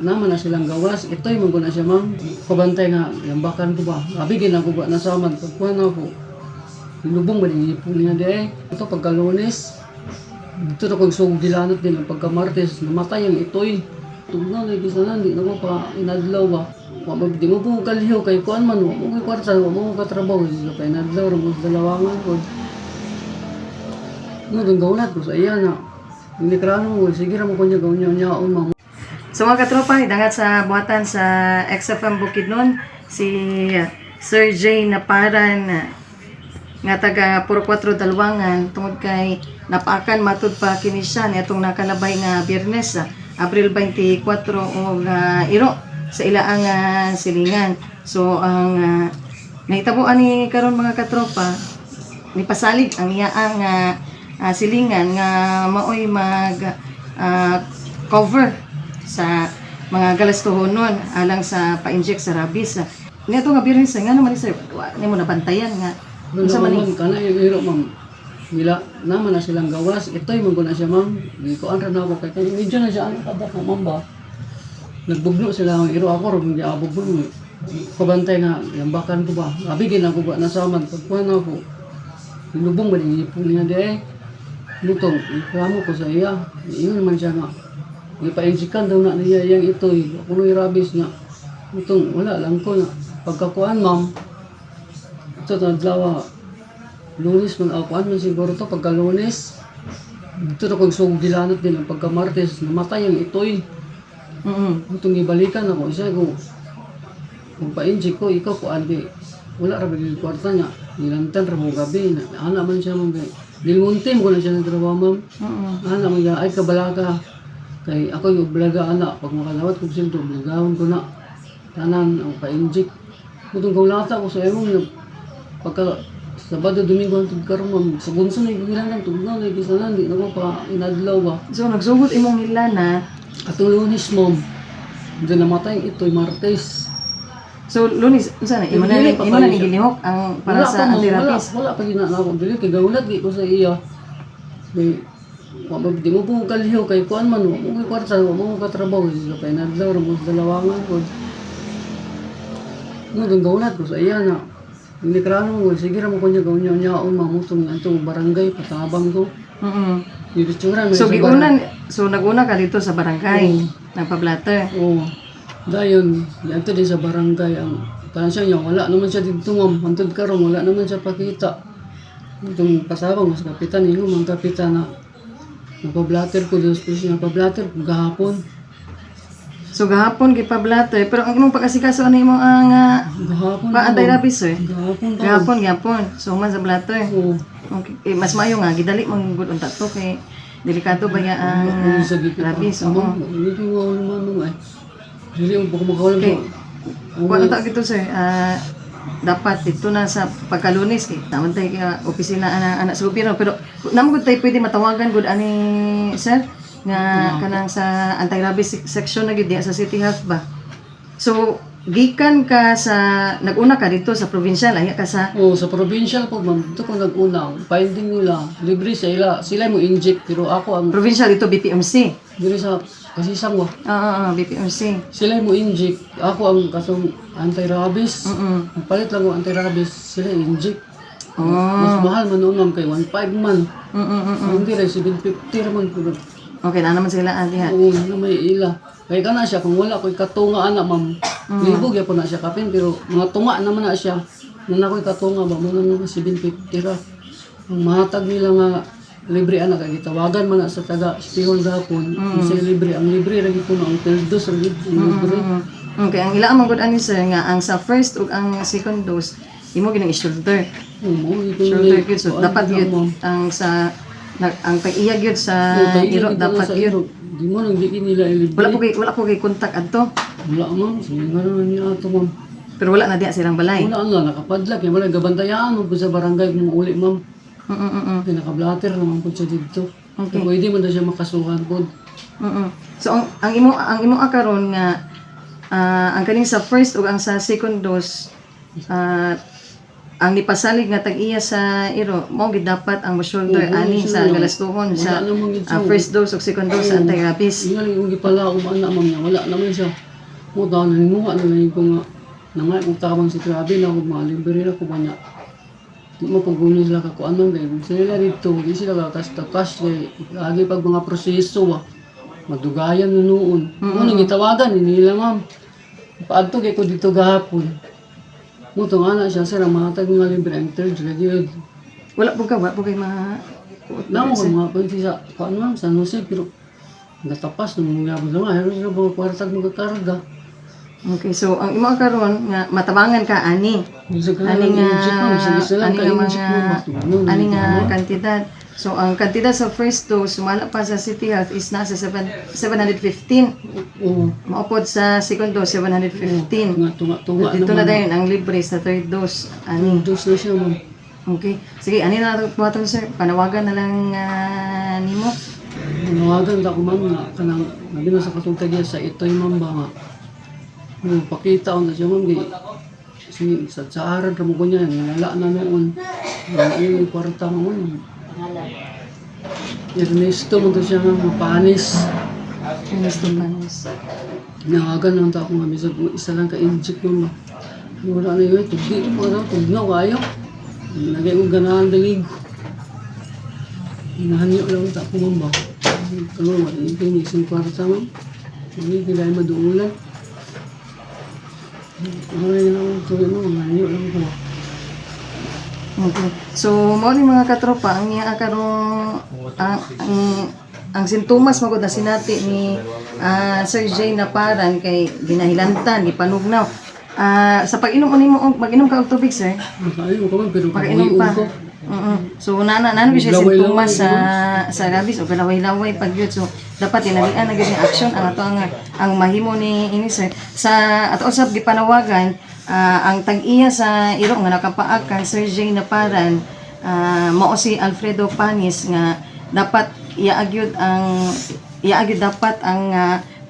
naman na silang gawas. Ito'y mong na siya, ma'am. Kabantay nga, yambakan ko ba? Abigin ako ba nasaman. Pagkuhan ako, hinubong ba din ipon niya di eh. Ito pagkalunes, ito na kong dilanot din ang pagkamartes, namatay ang ito'y. Tugnaw na ibisanan, di na ko pa inadlaw ba. Di mo po kaliho kay kuan man, mo ko kwarta, mo ko katrabaho. Di pa inadlaw, ramos dalawangan ko. Nung gawlat ko sa iya na, hindi karano mo, sige ramo ko niya gawin niya, ma'am. So mga katropa, idangat sa buhatan sa XFM Bukidnon, si Sir J. Naparan, nga taga Puro 4 Dalwangan, tungod kay napakan matud pa kini siya nitong nakalabay nga Biyernes, Abril 24 o iro sa ilaang silingan. So ang nahitabuan ni karon mga katropa, ni pasalig ang iyaang silingan nga maoy mag cover sa mga galastuhonon alang sa pa-inject sa rabies. Nito nga Biyernes nga naman sir, ni mo nabantayan nga Sa ma'am, kana yung hero, ma'am. Nila, naman na silang gawas. Ito'y mong na siya, ma'am. Hindi ko anra na ako. Kaya medyo na siya, ano ka ba, ma'am ba? Nagbugno sila ang hero ako, rin hindi ako bugno. Kabantay nga, yambakan ko ba? Abigin ako ba, nasaman. Pagkuhan ako, hinubong ba din ipon niya di eh. Lutong, ikramo ko sa iya. Iyon naman siya nga. Ipa-insikan daw na niya yung ito'y. Ako nung irabis nga. Lutong, wala lang ko na. Pagkakuhan, ma'am. Ito tadlawa, lunes man ako, ano siguro to pagka-lunes. Ito na kong dilanot din ang pagka-martes, namatay ang ito'y. Itong ibalikan ako, isa ko, kung pa-inject ko, ikaw ko, andi, wala rabi yung kwarta niya, nilantan ramo gabi, ana man siya mong nilmuntim ko na siya ng trabaho, ma'am. Ana man siya, ay kabalaga, kay ako yung blaga, ana, pag makalawat kong sildo, blagahon ko na, tanan, ang pa-inject. Itong kaulata ko sa emong, pagka Sabado, Domingo ang tugkaro, ma'am. Sa bunso na igilanan, tugnaw na igisanan, di na ko pa inadlaw ba. So nagsugod imong hilana. At Lunes, ma'am. Hindi namatay ito'y Martes. So Lunes, unsa na imo na nigilihok ang para sa antirapis. Wala pa gina ako dili kay gawlat gi ko sa iya. Di di mo po kaliho kay kuan man mo ko kwarta mo ko katrabaho sa pa inadlaw ramos dalawangan ko. Nung gawlat ko sa iya na. Hindi karano mo, sige ramo ko niya gawin niya mamutong nga itong barangay, patabang ko. So naguna ka dito sa barangay, nagpa-blatter. Oo. Dayon, dito din sa barangay, ang tansya niya, wala naman siya dito ma'am, hantod karon wala naman siya pakita. Itong pasabang, mas kapitan, yung mga kapitan na nagpa-blatter ko, Diyos po siya, nagpa-blatter ko gahapon. So gahapon gipa-blatter, pero ang imong pag-asikaso ano imong ang pa-anti-rabies eh? Gahapon. So man sa blatter. Oo. Okay. Mas maayo nga gidali mong good unta to kay delikado ba ya ang rabies. Oo. Hindi ko naman Dili mo baka makawalan ko. Wala ta gito sir. Dapat dito na sa pagkalunes kay naman tay opisina anak sa gobyerno pero namo gud tay pwede matawagan gud ani sir nga kanang sa anti-rabies section na gid sa City Health ba. So gikan ka sa naguna ka dito sa provincial ay ka sa sa provincial po ma'am dito ko naguna finding nila libre sila mo inject pero ako ang provincial dito BPMC diri sa kasisang wa BPMC sila mo inject ako ang kasong anti-rabies palit lang ko anti-rabies sila inject mas mahal man ma'am kay 1.5 man hindi rin 750 man po. Okay, na naman sila diha. Oo, na may ila. Kaya ka na siya, kung wala ko'y katunga anak, ma'am. Libog ya po na siya kapin, pero mga tunga naman na siya. Nang ako'y katunga ba, mga naman 750 ra. Ang mahatag nila nga libre anak, kaya tawagan man na sa taga Stihon gapon. Kasi libre, ang libre rin po na, ang pildos, ang libre. Okay, ang ilang mga good ani sir nga, ang sa first ug ang second dose, imo ginang shoulder. Shoulder yun, so dapat yun, ang sa ang pag-iyag yun sa iro dapat yun. Di mo nang di nila ilibre. Wala po kay kontak adto. Wala ma'am, sige nga naman niya ato ma'am. Pero wala na diya silang balay. Wala nga, nakapadlak. Yung wala, gabantayan mo sa barangay kung uli ma'am. Pinaka-blatter naman po siya dito. Okay. Pwede mo na siya makasuhan po. So ang imo akaron nga ang kaning sa first ug ang sa second dose ang nipasalig nga tag-iya sa iro mo gid dapat ang shoulder Oo, ani sa sila. galastuhon sa Wala namang gid siya. first dose ug second dose sa anti-rabies. Nga yung gipala ako ba na ma'am niya, wala naman siya. Mo daw nanimuha na lang ko nga nangay kung tabang si Krabi na ako malibre na ko ba niya. Di mo pagbunin sila ka kung anong gayun. Sila dito, di sila kakas-takas kay lagi pag mga proseso madugayan na noon. Ano gitawagan nila ma'am. Paadto kay ko dito gahapon. Mo to nga na siya sir ang matag nga libre ang third grade. Wala po kay mga Namo ko mga pwede sa kung ano sa Jose pero natapas ng mga gabos lang. Pero sila mga kwartag mga karga. Okay, so ang imo karon nga matabangan ka ani. Bisa ka Ani lang nga inject ma'am. Isa lang ani ka nga inject mga ma'am. ani nga kantidad. So ang kantidad sa first dose sumala pa sa City Health is nasa 715. Oo. Maupod sa second dose 715. Tunga Dito na din ang libre sa third dose ani. Dos na siya ma'am. Okay. Sige, ani na nato buhaton sir. Panawagan na lang nimo. Nawagan ta ko ma'am nga kanang nabi na sa katungtagya sa ito'y ma'am ba nga. Pakita ko na siya ma'am di sa aran ka mo ko niya wala na noon. Yung kwarta mo Ernesto mo to siya ma'am mapanis. Gusto panis. Nawagan lang ta ko ma'am isa lang ka inject ma'am. Wala na yun, tugdi mo na tugnaw kayo. Nagay kong ganahan dagig. Hinahanyo lang ta ko ma'am ba. Ano ba, ito yung isang kwarta ma'am. Hindi kailangan maduulan. Ay lang ito yun, hinahanyo lang ko. Okay. So, mo ni mga katropa, ang iya karong ang sintomas magod na sinati ni Sir Jay Naparan kay ginahilantan, gipanugnaw. Sa pag-inom nimo mag-inom ka og tubig, sir. Makain mo ka ma'am, pero Pag-inom pa. ko. So nana siya sintomas sa rabies o kalaway-laway pag yun. So dapat tinalian na gyud ni action ang ato ang mahimo ni ini sir. Sa ato usab gipanawagan ang tag-iya sa iro nga nakapaag kan Sir Jay Naparan mao si Alfredo Panis nga dapat iaagyod dapat ang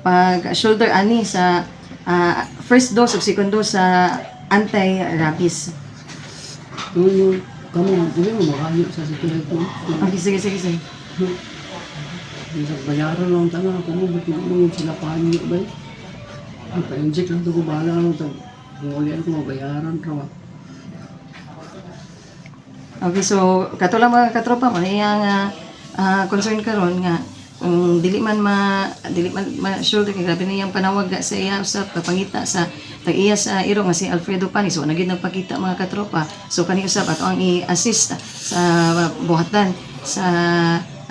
pag shoulder ani sa first dose ug second dose sa anti-rabies. Kamu, hindi mo makahanyo sa sikilid mo. Okay, sige. Bisa bayaran lang tanah ako mo, ba't mo sila pahanyo ba? Pa-inject lang ito ko, bahala lang ito. Ngulian ko, mabayaran ka ba? Okay, so katulad mga katropa man nga concern karon nga dili man shoulder kay grabe niyang panawag sa iya usab kapangita sa tag-iya sa iro nga si Alfredo Panis so nagid nagpakita mga katropa so kani usab ato ang i-assist sa buhatan sa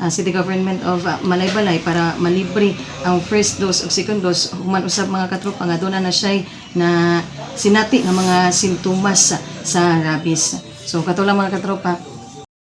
City Government of Malaybalay para malibre ang first dose ug second dose human usab mga katropa nga doon na siya na sinati ng mga sintomas sa rabies. So katulad mga katropa